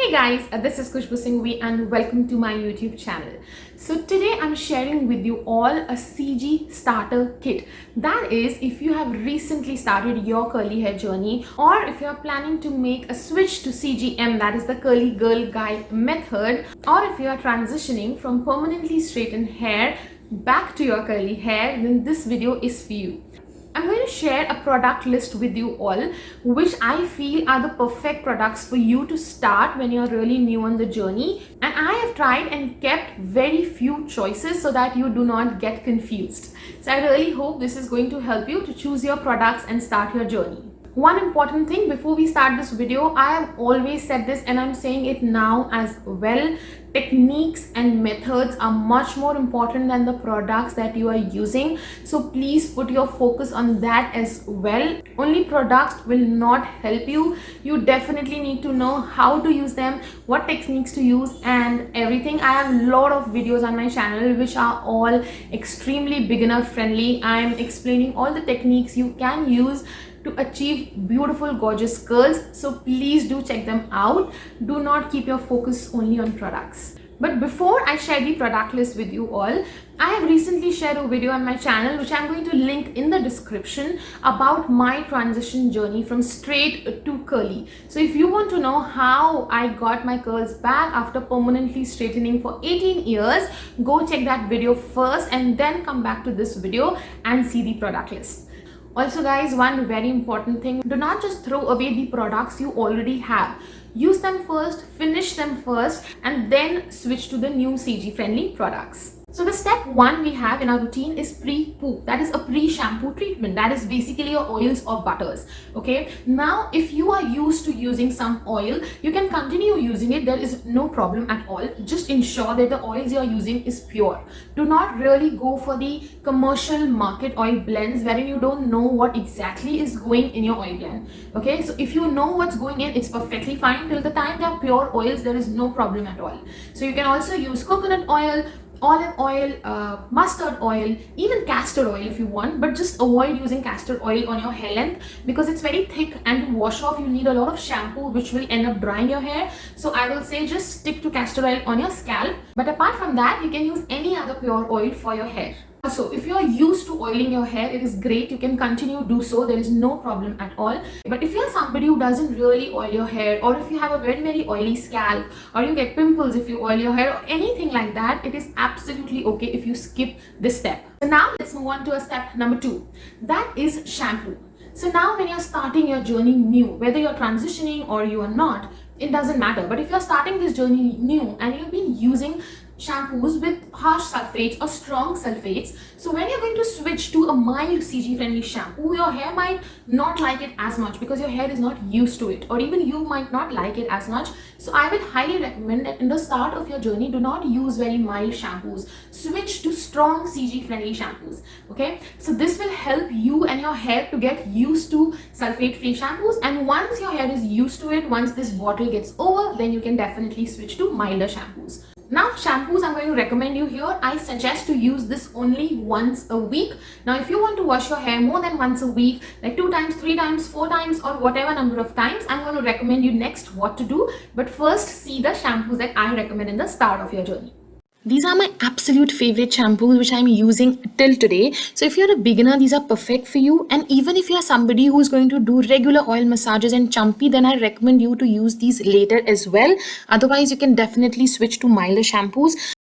Hey guys, this is Khushboo Singhvi and welcome to my YouTube channel. So today I'm sharing with you all a CG starter kit. That is, if you have recently started your curly hair journey, or if you are planning to make a switch to CGM, that is the curly girl guy method, or if you are transitioning from permanently straightened hair back to your curly hair, then this video is for you. I'm going to share a product list with you all, which I feel are the perfect products for you to start when you're really new on the journey. And I have tried and kept very few choices so that you do not get confused. So I really hope this is going to help you to choose your products and start your journey. One important thing before we start this video, I have always said this and I'm saying it now as well. Techniques and methods are much more important than the products that you are using. So please put your focus on that as well. Only products will not help you. You definitely need to know how to use them, what techniques to use and everything. I have a lot of videos on my channel which are all extremely beginner friendly. I am explaining all the techniques you can use to achieve beautiful gorgeous curls, so please do check them out. Do not keep your focus only on products. But before I share the product list with you all, I have recently shared a video on my channel which I'm going to link in the description about my transition journey from straight to curly. So if you want to know how I got my curls back after permanently straightening for 18 years, go check that video first and then come back to this video and see the product list. Also guys, one very important thing, do not just throw away the products you already have. Use them first, finish them first, and then switch to the new CG friendly products. So the step one we have in our routine is pre-poo. That is a pre-shampoo treatment. That is basically your oils or butters. Okay. Now, if you are used to using some oil, you can continue using it. There is no problem at all. Just ensure that the oils you are using is pure. Do not really go for the commercial market oil blends wherein you don't know what exactly is going in your oil blend. Okay. So if you know what's going in, it's perfectly fine. Till the time they are pure oils, there is no problem at all. So you can also use coconut oil, olive oil, mustard oil, even castor oil if you want, but just avoid using castor oil on your hair length because it's very thick and to wash off you need a lot of shampoo which will end up drying your hair. So I will say just stick to castor oil on your scalp, but apart from that you can use any other pure oil for your hair. So if you are used to oiling your hair, it is great. You can continue to do so. There is no problem at all. But if you are somebody who doesn't really oil your hair, or if you have a very oily scalp, or you get pimples if you oil your hair or anything like that, it is absolutely okay if you skip this step. So now let's move on to a step number 2. That is shampoo. So now when you're starting your journey new, whether you're transitioning or you are not, it doesn't matter. But if you're starting this journey new and you've been using shampoos with harsh sulfates or strong sulfates, so when you're going to switch to a mild CG friendly shampoo, your hair might not like it as much because your hair is not used to it, or even you might not like it as much. So I will highly recommend that in the start of your journey, do not use very mild shampoos. Switch to strong CG friendly shampoos. Okay, so this will help you and your hair to get used to sulfate free shampoos, and once your hair is used to it, once this bottle gets over, then you can definitely switch to milder shampoos. Now shampoos I'm going to recommend you here, I suggest to use this only once a week. Now if you want to wash your hair more than once a week, like 2 times, 3 times, 4 times or whatever number of times, I'm going to recommend you next what to do. But first see the shampoos that I recommend in the start of your journey. These are my absolute favorite shampoos which I'm using till today. So if you're a beginner, these are perfect for you. And even if you're somebody who's going to do regular oil massages and chumpy, then I recommend you to use these later as well. Otherwise, you can definitely switch to milder shampoos.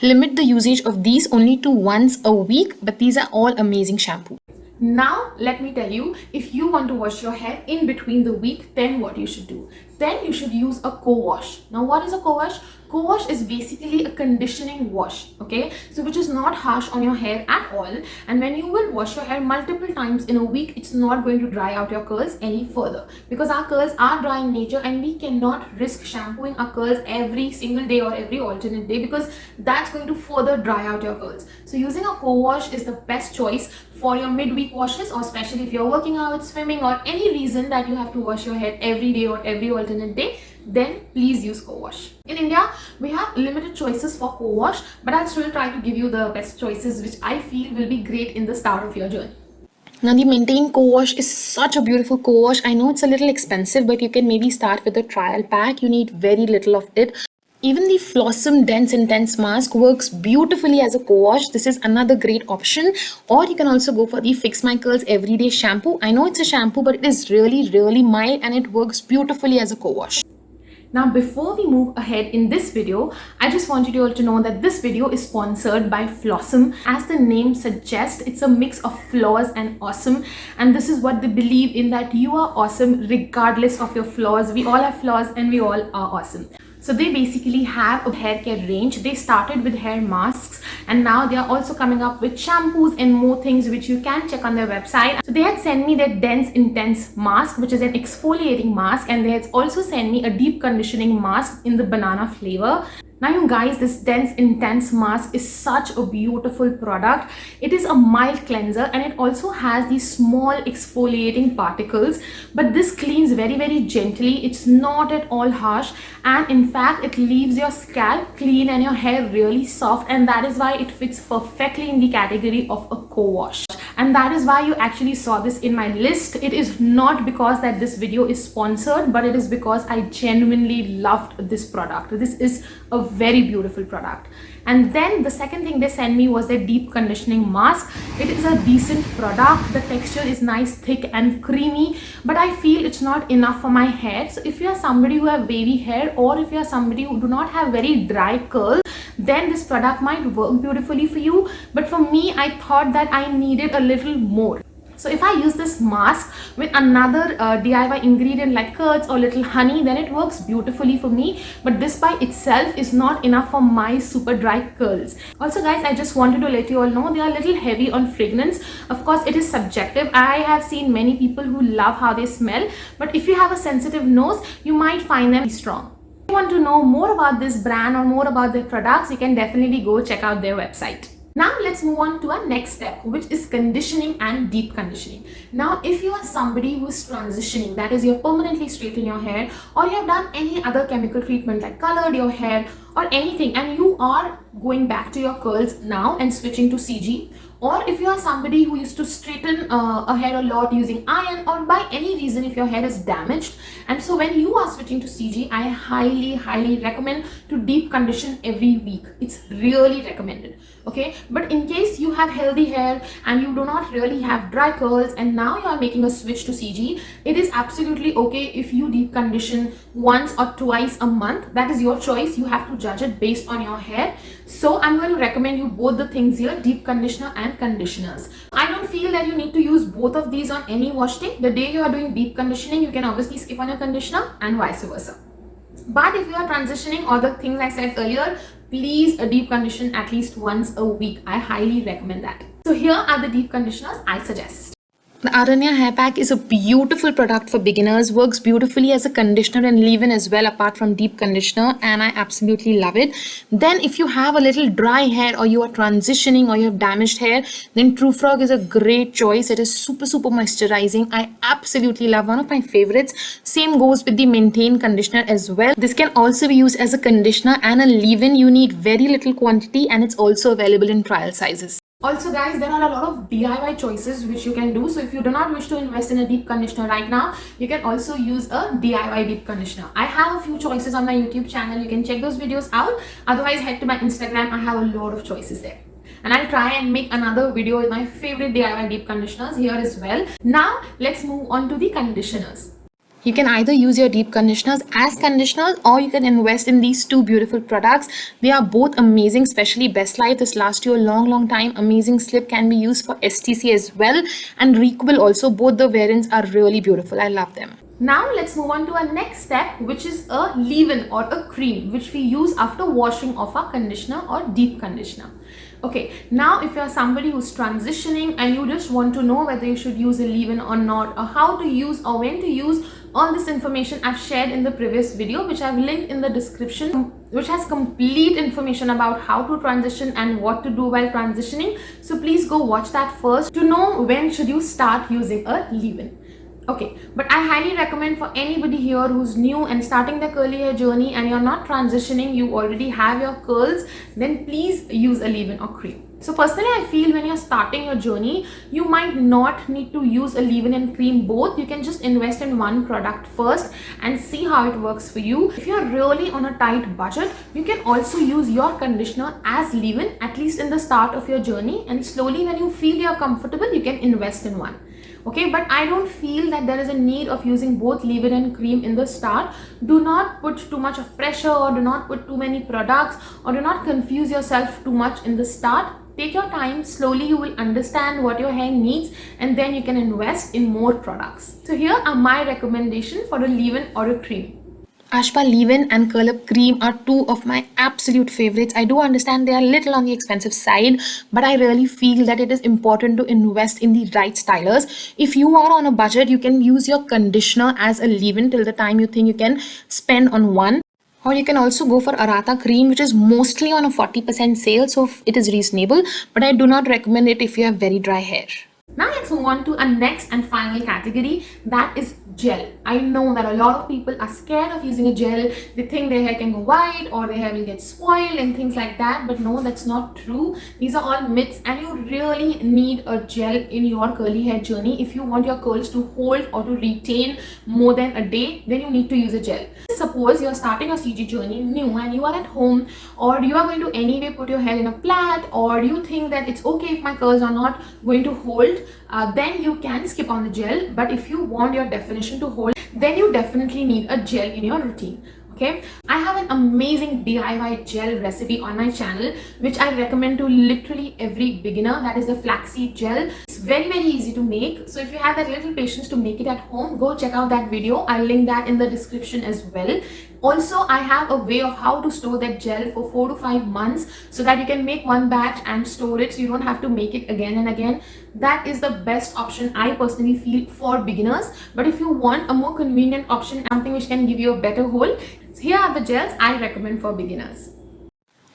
Limit the usage of these only to once a week, but these are all amazing shampoos. Now let me tell you, if you want to wash your hair in between the week, then what you should do. Then you should use a co-wash. Now what is a co-wash? Co-wash is basically a conditioning wash, okay? So which is not harsh on your hair at all. And when you will wash your hair multiple times in a week, it's not going to dry out your curls any further because our curls are dry in nature and we cannot risk shampooing our curls every single day or every alternate day because that's going to further dry out your curls. So using a co-wash is the best choice for your midweek washes, or especially if you're working out, swimming, or any reason that you have to wash your hair every day or every alternate day, then please use CoWash. In India, we have limited choices for CoWash, but I'll still try to give you the best choices which I feel will be great in the start of your journey. Now the Manetain co-wash is such a beautiful co-wash. I know it's a little expensive, but you can maybe start with a trial pack. You need very little of it. Even the Flossom Dense Intense Mask works beautifully as a co-wash. This is another great option. Or you can also go for the Fix My Curls Everyday Shampoo. I know it's a shampoo, but it is really, really mild and it works beautifully as a co-wash. Now, before we move ahead in this video, I just wanted you all to know that this video is sponsored by Flossom. As the name suggests, it's a mix of flaws and awesome. And this is what they believe in, that you are awesome regardless of your flaws. We all have flaws and we all are awesome. So they basically have a hair care range. They started with hair masks and now they are also coming up with shampoos and more things which you can check on their website. So they had sent me their Dense Intense Mask, which is an exfoliating mask, and they had also sent me a deep conditioning mask in the banana flavor. Now you guys, this Dense Intense Mask is such a beautiful product. It is a mild cleanser and it also has these small exfoliating particles, but this cleans very, very gently. It's not at all harsh, and in fact it leaves your scalp clean and your hair really soft, and that is why it fits perfectly in the category of a co-wash. And that is why you actually saw this in my list. It is not because that this video is sponsored, but it is because I genuinely loved this product. This is a very beautiful product. And then the second thing they sent me was their deep conditioning mask. It is a decent product. The texture is nice, thick and creamy, but I feel it's not enough for my hair. So if you are somebody who have wavy hair, or if you are somebody who do not have very dry curls, then this product might work beautifully for you. But for me, I thought that I needed a little more. So if I use this mask with another DIY ingredient like curds or little honey, then it works beautifully for me. But this by itself is not enough for my super dry curls. Also guys, I just wanted to let you all know they are a little heavy on fragrance. Of course, it is subjective. I have seen many people who love how they smell, but if you have a sensitive nose, you might find them strong. If you want to know more about this brand or more about their products, you can definitely go check out their website. Now let's move on to our next step, which is conditioning and deep conditioning. Now if you are somebody who is transitioning, that is you're permanently straightening your hair, or you have done any other chemical treatment like colored your hair or anything, and you are going back to your curls now and switching to CG, or if you are somebody who used to straighten a hair a lot using iron, or by any reason if your hair is damaged, and so when you are switching to CG, I highly recommend to deep condition every week. It's really recommended. Okay, but in case you have healthy hair and you do not really have dry curls and now you are making a switch to CG, it is absolutely okay if you deep condition once or twice a month. That is your choice. You have to judge it based on your hair. So I'm going to recommend you both the things here, deep conditioner and conditioners. I don't feel that you need to use both of these on any wash day. The day you are doing deep conditioning, you can obviously skip on your conditioner and vice versa. But if you are transitioning, or the things I said earlier, please deep condition at least once a week. I highly recommend that. So here are the deep conditioners I suggest. The Aranya hair pack is a beautiful product for beginners, works beautifully as a conditioner and leave-in as well apart from deep conditioner, and I absolutely love it. Then if you have a little dry hair, or you are transitioning, or you have damaged hair, then True Frog is a great choice. It is super moisturizing. I absolutely love, one of my favorites. Same goes with the Manetain conditioner as well. This can also be used as a conditioner and a leave-in. You need very little quantity and it's also available in trial sizes. Also guys, there are a lot of DIY choices which you can do. So if you do not wish to invest in a deep conditioner right now, you can also use a DIY deep conditioner. I have a few choices on my YouTube channel. You can check those videos out. Otherwise, head to my Instagram. I have a lot of choices there. And I'll try and make another video with my favorite DIY deep conditioners here as well. Now, let's move on to the conditioners. You can either use your deep conditioners as conditioners, or you can invest in these two beautiful products. They are both amazing, especially Best Life. This lasts you a long time. Amazing Slip can be used for STC as well, and Requable also. Both the variants are really beautiful. I love them. Now let's move on to our next step, which is a leave-in or a cream, which we use after washing off our conditioner or deep conditioner. Okay, now if you're somebody who's transitioning and you just want to know whether you should use a leave-in or not, or how to use or when to use, all this information I've shared in the previous video, which I've linked in the description, which has complete information about how to transition and what to do while transitioning. So please go watch that first to know when should you start using a leave-in. Okay, but I highly recommend for anybody here who's new and starting their curly hair journey and you're not transitioning, you already have your curls, then please use a leave-in or cream. So personally, I feel when you're starting your journey, you might not need to use a leave-in and cream both. You can just invest in one product first and see how it works for you. If you're really on a tight budget, you can also use your conditioner as leave-in, at least in the start of your journey, and slowly when you feel you're comfortable, you can invest in one. Okay, but I don't feel that there is a need of using both leave-in and cream in the start. Do not put too much of pressure, or do not put too many products, or do not confuse yourself too much in the start. Take your time, slowly you will understand what your hair needs, and then you can invest in more products. So here are my recommendations for a leave-in or a cream. Ashpa leave-in and curl up cream are two of my absolute favorites. I do understand they are a little on the expensive side, but I really feel that it is important to invest in the right stylers. If you are on a budget, you can use your conditioner as a leave-in till the time you think you can spend on one. Or you can also go for Arata cream, which is mostly on a 40% sale, so it is reasonable, but I do not recommend it if you have very dry hair. Now let's move on to our next and final category, that is gel. I know that a lot of people are scared of using a gel. They think their hair can go white or their hair will get spoiled and things like that, but no, that's not true. These are all myths, and you really need a gel in your curly hair journey. If you want your curls to hold or to retain more than a day, then you need to use a gel. Suppose you're starting a CG journey new and you are at home, or you are going to anyway put your hair in a plait, or you think that it's okay if my curls are not going to hold, then you can skip on the gel. But if you want your definition to hold, then you definitely need a gel in your routine. Okay, I have an amazing DIY gel recipe on my channel, which I recommend to literally every beginner. That is the flaxseed gel. It's very easy to make, so if you have that little patience to make it at home, go check out that video. I'll link that in the description as well. Also, I have a way of how to store that gel for 4 to 5 months, so that you can make one batch and store it, so you don't have to make it again and again. That is the best option I personally feel for beginners. But if you want a more convenient option, something which can give you a better hold, here are the gels I recommend for beginners.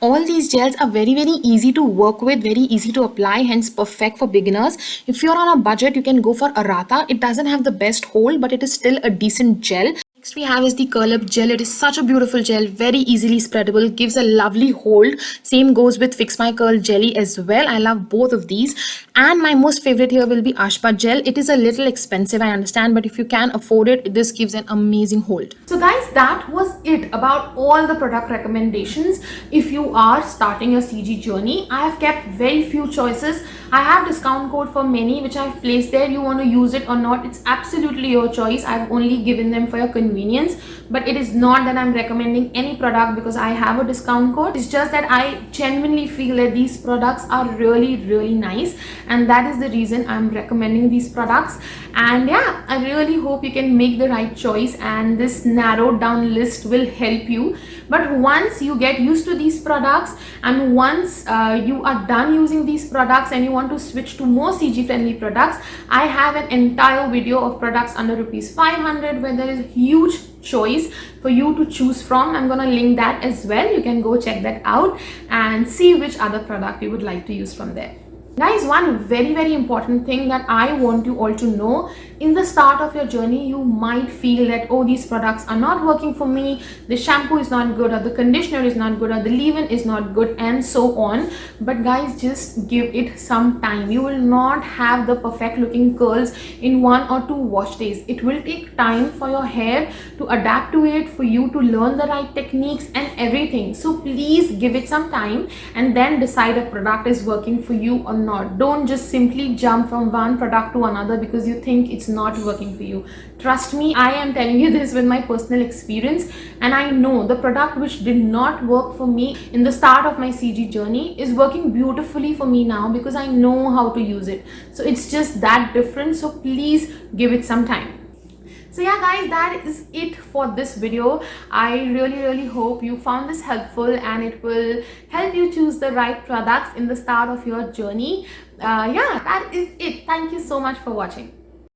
All these gels are very easy to work with, very easy to apply, hence perfect for beginners. If you're on a budget, you can go for Arata. It doesn't have the best hold, but it is still a decent gel. Next we have is the curl up gel. It is such a beautiful gel, very easily spreadable, gives a lovely hold. Same goes with Fix My Curl jelly as well. I love both of these. And my most favorite here will be Ashpa gel. It is a little expensive, I understand, but if you can afford it, this gives an amazing hold. So guys, that was it about all the product recommendations. If you are starting your CG journey, I have kept very few choices. I have discount code for many which I've placed there. You want to use it or not, it's absolutely your choice. I've only given them for your convenience, but it is not that I'm recommending any product because I have a discount code. It's just that I genuinely feel that these products are really nice, and that is the reason I'm recommending these products. And yeah, I really hope you can make the right choice, and this narrowed down list will help you. But once you get used to these products, and once you are done using these products and you want to switch to more CG friendly products, I have an entire video of products under ₹500 where there is a huge choice for you to choose from. I'm gonna link that as well. You can go check that out and see which other product you would like to use from there. Guys, one very important thing that I want you all to know, in the start of your journey, you might feel that, oh, these products are not working for me, the shampoo is not good, or the conditioner is not good, or the leave-in is not good, and so on. But guys, just give it some time. You will not have the perfect looking curls in 1 or 2 wash days. It will take time for your hair to adapt to it, for you to learn the right techniques and everything. So please give it some time and then decide a product is working for you or not. Don't just simply jump from one product to another because you think it's not working for you. Trust me, I am telling you this with my personal experience, and I know the product which did not work for me in the start of my CG journey is working beautifully for me now because I know how to use it. So it's just that different. So please give it some time. So yeah guys, that is it for this video. I really hope you found this helpful and it will help you choose the right products in the start of your journey. Yeah, that is it. Thank you so much for watching.